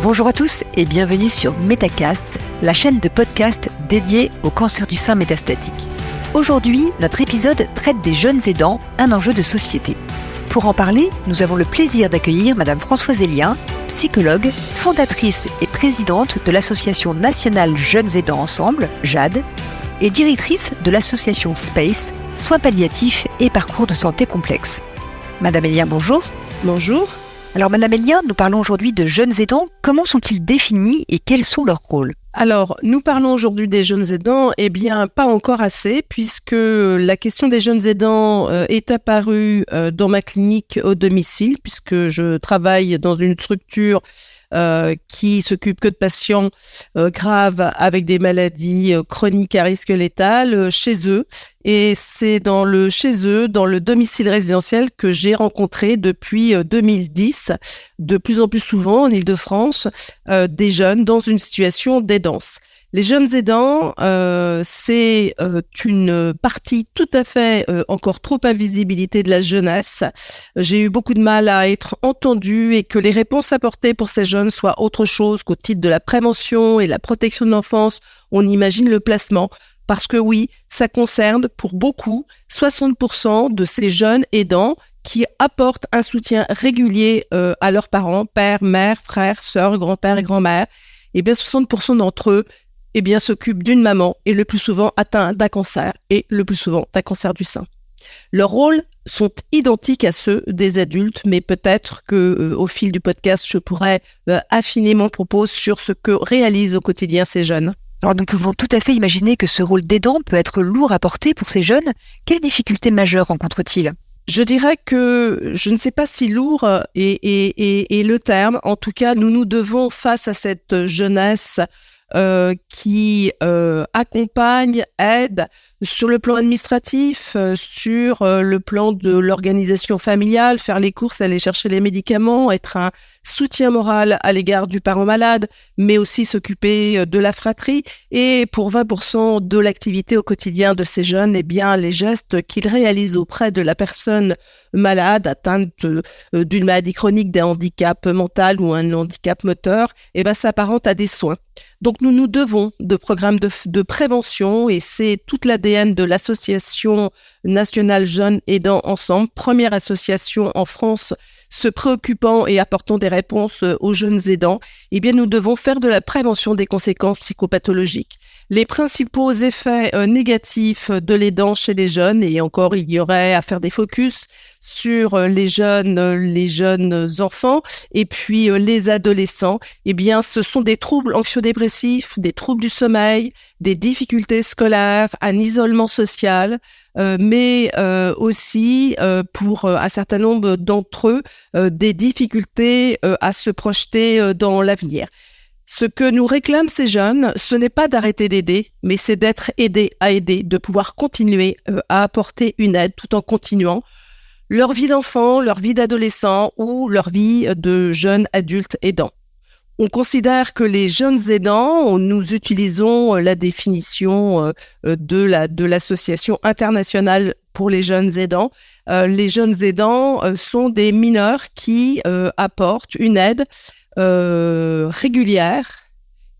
Bonjour à tous et bienvenue sur Metacast, la chaîne de podcast dédiée au cancer du sein métastatique. Aujourd'hui, notre épisode traite des jeunes aidants, un enjeu de société. Pour en parler, nous avons le plaisir d'accueillir Madame Françoise Élien, psychologue, fondatrice et présidente de l'association nationale Jeunes Aidants Ensemble, JAD, et directrice de l'association SPACE, soins palliatifs et parcours de santé complexes. Madame Élien, bonjour. Bonjour. Alors Madame Élien, nous parlons aujourd'hui de jeunes aidants. Comment sont-ils définis et quels sont leurs rôles ? Alors, nous parlons aujourd'hui des jeunes aidants, eh bien, pas encore assez, puisque la question des jeunes aidants est apparue dans ma clinique au domicile, puisque je travaille dans une structure qui s'occupe que de patients graves avec des maladies chroniques à risque létal chez eux. Et c'est dans le domicile résidentiel que j'ai rencontré depuis 2010, de plus en plus souvent en Île-de-France, des jeunes dans une situation d'aidance. Les jeunes aidants, c'est une partie tout à fait encore trop invisibilité de la jeunesse. J'ai eu beaucoup de mal à être entendue et que les réponses apportées pour ces jeunes soient autre chose qu'au titre de la prévention et la protection de l'enfance. On imagine le placement. Parce que oui, ça concerne pour beaucoup 60% de ces jeunes aidants qui apportent un soutien régulier à leurs parents, père, mère, frère, sœur, grand-père et grand-mère. Et bien 60% d'entre eux s'occupent d'une maman et le plus souvent atteint d'un cancer et le plus souvent d'un cancer du sein. Leurs rôles sont identiques à ceux des adultes, mais peut-être que au fil du podcast, je pourrais affiner mon propos sur ce que réalisent au quotidien ces jeunes. Alors nous pouvons tout à fait imaginer que ce rôle d'aidant peut être lourd à porter pour ces jeunes. Quelles difficultés majeures rencontrent-ils ? Je dirais que je ne sais pas si lourd est le terme. En tout cas, nous devons, face à cette jeunesse qui accompagne, aide sur le plan administratif, sur le plan de l'organisation familiale, faire les courses, aller chercher les médicaments, être un soutien moral à l'égard du parent malade, mais aussi s'occuper de la fratrie. Et pour 20% de l'activité au quotidien de ces jeunes, eh bien, les gestes qu'ils réalisent auprès de la personne malade, atteinte d'une maladie chronique, d'un handicap mental ou un handicap moteur, eh ben, s'apparente à des soins. Donc, nous devons de programmes de prévention et c'est toute l'ADN de l'association nationale Jeunes Aidants Ensemble, première association en France se préoccupant et apportant des réponses aux jeunes aidants. Eh bien, nous devons faire de la prévention des conséquences psychopathologiques. Les principaux effets négatifs de l'aidant chez les jeunes, et encore, il y aurait à faire des focus sur les jeunes enfants et puis les adolescents, eh bien, ce sont des troubles anxio-dépressifs, des troubles du sommeil, des difficultés scolaires, un isolement social, mais aussi pour un certain nombre d'entre eux, des difficultés à se projeter dans l'avenir. Ce que nous réclament ces jeunes, ce n'est pas d'arrêter d'aider, mais c'est d'être aidés à aider, de pouvoir continuer à apporter une aide tout en continuant leur vie d'enfant, leur vie d'adolescent ou leur vie de jeunes adultes aidants. On considère que les jeunes aidants, nous utilisons la définition de l'association internationale pour les jeunes aidants. Les jeunes aidants sont des mineurs qui apportent une aide régulière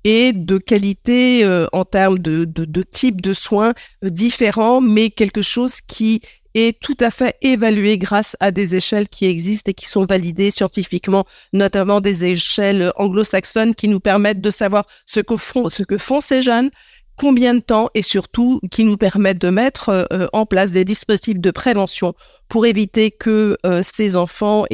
et de qualité en termes de type de soins différents, mais quelque chose qui est tout à fait évalué grâce à des échelles qui existent et qui sont validées scientifiquement, notamment des échelles anglo-saxonnes qui nous permettent de savoir ce que font ces jeunes, combien de temps et surtout qui nous permettent de mettre en place des dispositifs de prévention pour éviter que ces enfants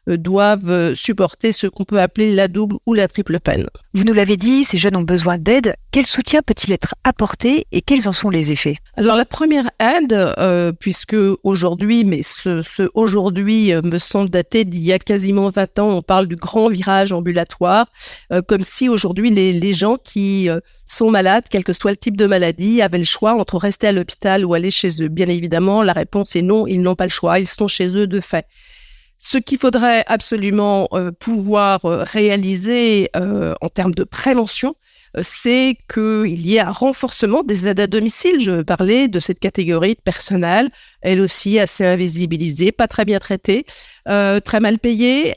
doivent supporter ce qu'on peut appeler la double ou la triple peine. Vous nous l'avez dit, ces jeunes ont besoin d'aide. Quel soutien peut-il être apporté et quels en sont les effets ? Alors la première aide, puisque aujourd'hui, mais ce aujourd'hui me semble dater d'il y a quasiment 20 ans, on parle du grand virage ambulatoire, comme si aujourd'hui les gens qui sont malades, quel que soit le type de maladie, avaient le choix entre rester à l'hôpital ou aller chez eux. Bien évidemment, la réponse est non, ils n'ont pas le choix, ils sont chez eux de fait. Ce qu'il faudrait absolument pouvoir réaliser en termes de prévention, c'est qu'il y ait un renforcement des aides à domicile. Je parlais de cette catégorie de personnel, elle aussi assez invisibilisée, pas très bien traitée, très mal payée,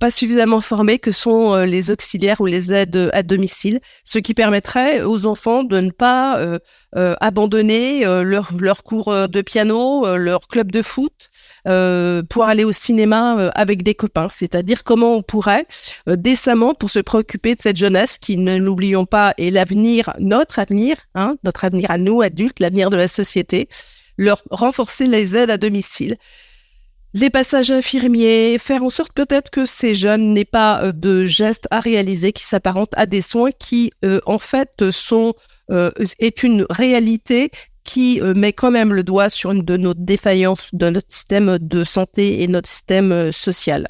pas suffisamment formés, que sont les auxiliaires ou les aides à domicile, ce qui permettrait aux enfants de ne pas abandonner leur cours de piano, leur club de foot, pour aller au cinéma avec des copains. C'est-à-dire comment on pourrait décemment, pour se préoccuper de cette jeunesse qui, ne l'oublions pas, est l'avenir, notre avenir à nous, adultes, l'avenir de la société, leur renforcer les aides à domicile. Les passages infirmiers, faire en sorte peut-être que ces jeunes n'aient pas de gestes à réaliser qui s'apparentent à des soins qui, en fait, est une réalité qui met quand même le doigt sur une de nos défaillances de notre système de santé et notre système social.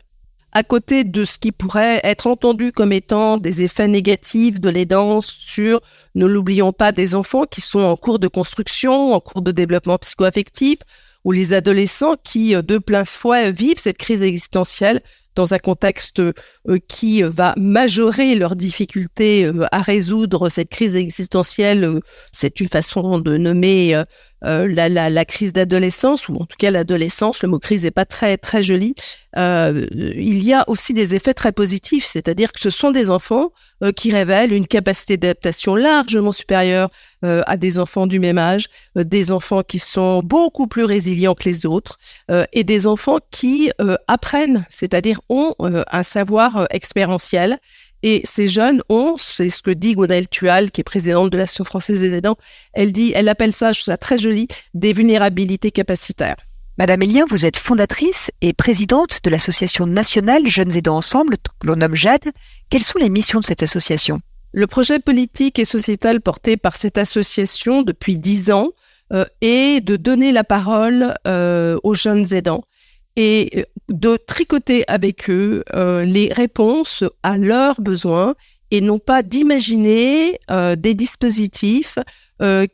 À côté de ce qui pourrait être entendu comme étant des effets négatifs de l'aidance sur, ne l'oublions pas, des enfants qui sont en cours de construction, en cours de développement psycho-affectif, ou les adolescents qui, de plein fouet, vivent cette crise existentielle dans un contexte qui va majorer leurs difficultés à résoudre cette crise existentielle. C'est une façon de nommer la crise d'adolescence, ou en tout cas l'adolescence. Le mot crise n'est pas très, très joli. Il y a aussi des effets très positifs, c'est-à-dire que ce sont des enfants qui révèlent une capacité d'adaptation largement supérieure à des enfants du même âge, des enfants qui sont beaucoup plus résilients que les autres, et des enfants qui apprennent, c'est-à-dire ont un savoir expérientiel. Et ces jeunes ont, c'est ce que dit Gwenaëlle Tual, qui est présidente de l'Association française des aidants, elle appelle ça, je trouve ça très joli, des vulnérabilités capacitaires. Madame Élien, vous êtes fondatrice et présidente de l'association nationale Jeunes Aidants Ensemble, que l'on nomme JAD. Quelles sont les missions de cette association ? Le projet politique et sociétal porté par cette association depuis 10 ans est de donner la parole aux jeunes aidants et de tricoter avec eux les réponses à leurs besoins et non pas d'imaginer des dispositifs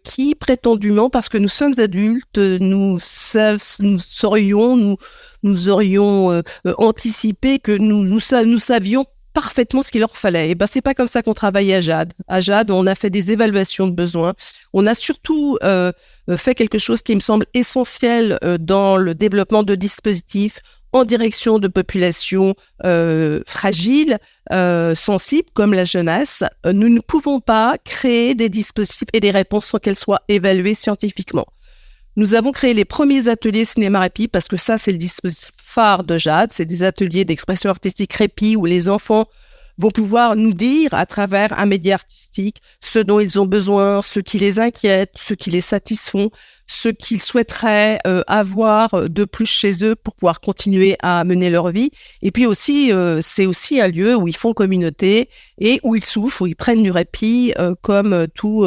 qui prétendument, parce que nous sommes adultes, nous aurions anticipé que nous savions parfaitement ce qu'il leur fallait. Et ben c'est pas comme ça qu'on travaille à JAD. À JAD, on a fait des évaluations de besoins. On a surtout fait quelque chose qui me semble essentiel dans le développement de dispositifs en direction de populations fragiles, sensibles, comme la jeunesse. Nous ne pouvons pas créer des dispositifs et des réponses sans qu'elles soient évaluées scientifiquement. Nous avons créé les premiers ateliers cinéma répit parce que ça, c'est le dispositif phare de JAD. C'est des ateliers d'expression artistique répit où les enfants vont pouvoir nous dire à travers un média artistique ce dont ils ont besoin, ce qui les inquiète, ce qui les satisfont, ce qu'ils souhaiteraient avoir de plus chez eux pour pouvoir continuer à mener leur vie. Et puis aussi, c'est aussi un lieu où ils font communauté et où ils souffrent, où ils prennent du répit comme tous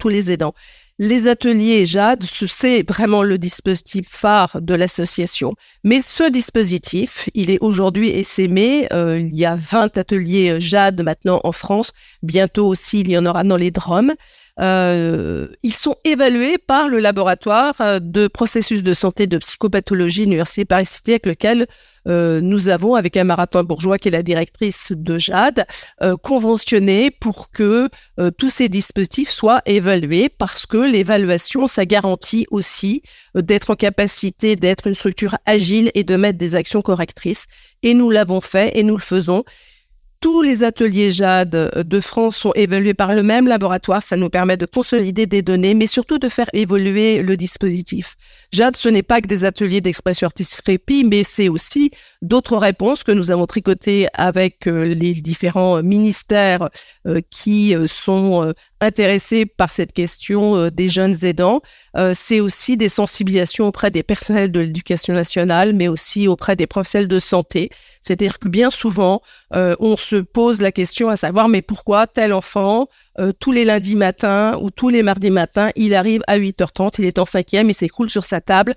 les aidants. Les ateliers JAD, c'est vraiment le dispositif phare de l'association. Mais ce dispositif, il est aujourd'hui essaimé. Il y a 20 ateliers JAD maintenant en France. Bientôt aussi, il y en aura dans les DROM. Ils sont évalués par le laboratoire de processus de santé de psychopathologie Université Paris-Cité, avec lequel nous avons, avec Amara Bourgeois, qui est la directrice de JAD, conventionné pour que tous ces dispositifs soient évalués, parce que l'évaluation, ça garantit aussi d'être en capacité d'être une structure agile et de mettre des actions correctrices. Et nous l'avons fait et nous le faisons. Tous les ateliers JAD de France sont évalués par le même laboratoire. Ça nous permet de consolider des données, mais surtout de faire évoluer le dispositif. JAD, ce n'est pas que des ateliers d'expression artistique répit, mais c'est aussi d'autres réponses que nous avons tricotées avec les différents ministères qui sont intéressés par cette question des jeunes aidants. C'est aussi des sensibilisations auprès des personnels de l'éducation nationale, mais aussi auprès des professionnels de santé. C'est-à-dire que bien souvent, on se pose la question à savoir, mais pourquoi tel enfant, tous les lundis matins ou tous les mardis matins, il arrive à 8h30, il est en 5e, il s'écoule sur sa table,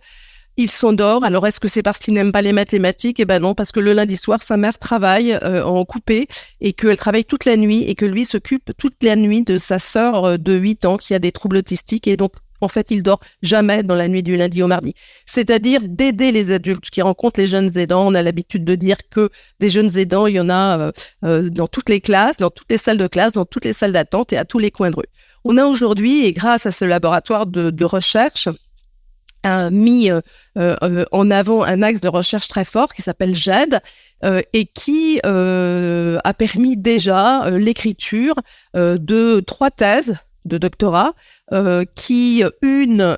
il s'endort. Alors, est-ce que c'est parce qu'il n'aime pas les mathématiques ? Eh ben non, parce que le lundi soir, sa mère travaille en coupé et qu'elle travaille toute la nuit et que lui s'occupe toute la nuit de sa sœur de 8 ans qui a des troubles autistiques et donc, en fait, il dort jamais dans la nuit du lundi au mardi. C'est-à-dire d'aider les adultes qui rencontrent les jeunes aidants. On a l'habitude de dire que des jeunes aidants, il y en a dans toutes les classes, dans toutes les salles de classe, dans toutes les salles d'attente et à tous les coins de rue. On a aujourd'hui, et grâce à ce laboratoire de recherche, a mis en avant un axe de recherche très fort qui s'appelle GED et qui a permis déjà l'écriture de 3 thèses de doctorat qui, une,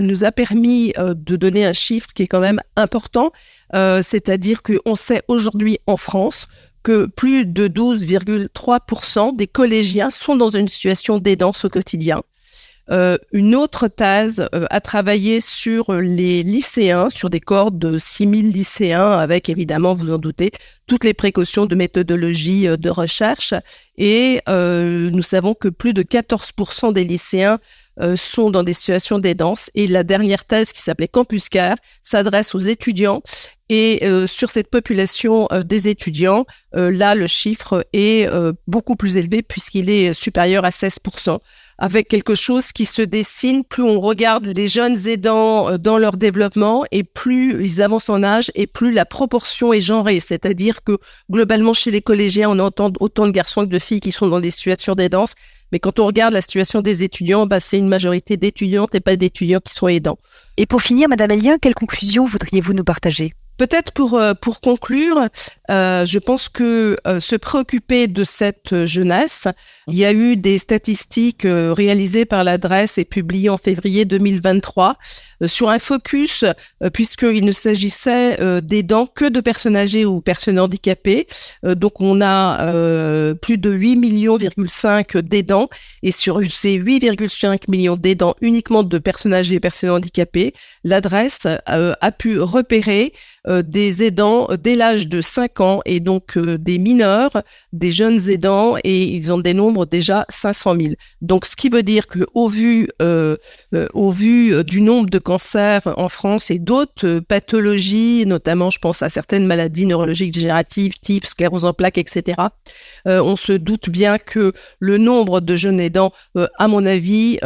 nous a permis de donner un chiffre qui est quand même important, c'est-à-dire qu'on sait aujourd'hui en France que plus de 12,3% des collégiens sont dans une situation d'aidance au quotidien. Une autre thèse a travaillé sur les lycéens, sur des cohortes de 6000 lycéens, avec évidemment, vous en doutez, toutes les précautions de méthodologie de recherche. Et nous savons que plus de 14% des lycéens sont dans des situations d'aidance. Et la dernière thèse, qui s'appelait Campus Care, s'adresse aux étudiants. Et sur cette population des étudiants, là, le chiffre est beaucoup plus élevé puisqu'il est supérieur à 16%. Avec quelque chose qui se dessine, plus on regarde les jeunes aidants dans leur développement et plus ils avancent en âge et plus la proportion est genrée. C'est-à-dire que globalement, chez les collégiens, on entend autant de garçons que de filles qui sont dans des situations d'aidance. Mais quand on regarde la situation des étudiants, c'est une majorité d'étudiantes et pas d'étudiants qui sont aidants. Et pour finir, Madame Elien, quelle conclusion voudriez-vous nous partager ? Peut-être pour conclure, je pense que se préoccuper de cette jeunesse, il y a eu des statistiques réalisées par l'adresse et publiées en février 2023 sur un focus, puisqu'il ne s'agissait d'aidants que de personnes âgées ou personnes handicapées. Donc on a plus de 8,5 millions d'aidants et sur ces 8,5 millions d'aidants uniquement de personnes âgées et personnes handicapées, l'adresse a pu repérer des aidants dès l'âge de 5 ans et donc des mineurs, des jeunes aidants et ils en dénombrent déjà 500 000. Donc ce qui veut dire qu'au vu du nombre de cancers en France et d'autres pathologies, notamment je pense à certaines maladies neurologiques dégénératives type sclérose en plaques, etc., on se doute bien que le nombre de jeunes aidants, à mon avis,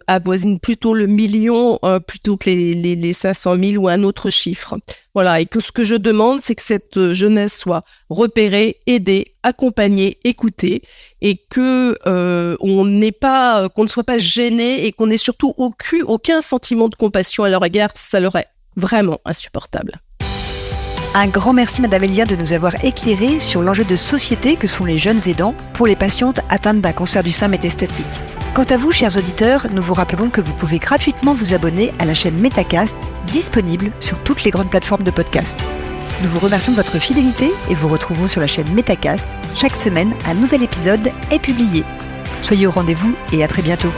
avoisine plutôt le million plutôt que les 500 000 ou un autre chiffre. Voilà, et que ce que je demande, c'est que cette jeunesse soit repérée, aidée, accompagnée, écoutée, et que qu'on ne soit pas gêné et qu'on n'ait surtout aucun sentiment de compassion à leur égard. Ça leur est vraiment insupportable. Un grand merci Madame Elien de nous avoir éclairé sur l'enjeu de société que sont les jeunes aidants pour les patientes atteintes d'un cancer du sein métastatique. Quant à vous, chers auditeurs, nous vous rappelons que vous pouvez gratuitement vous abonner à la chaîne Metacast, disponible sur toutes les grandes plateformes de podcast. Nous vous remercions de votre fidélité et vous retrouvons sur la chaîne Metacast. Chaque semaine, un nouvel épisode est publié. Soyez au rendez-vous et à très bientôt.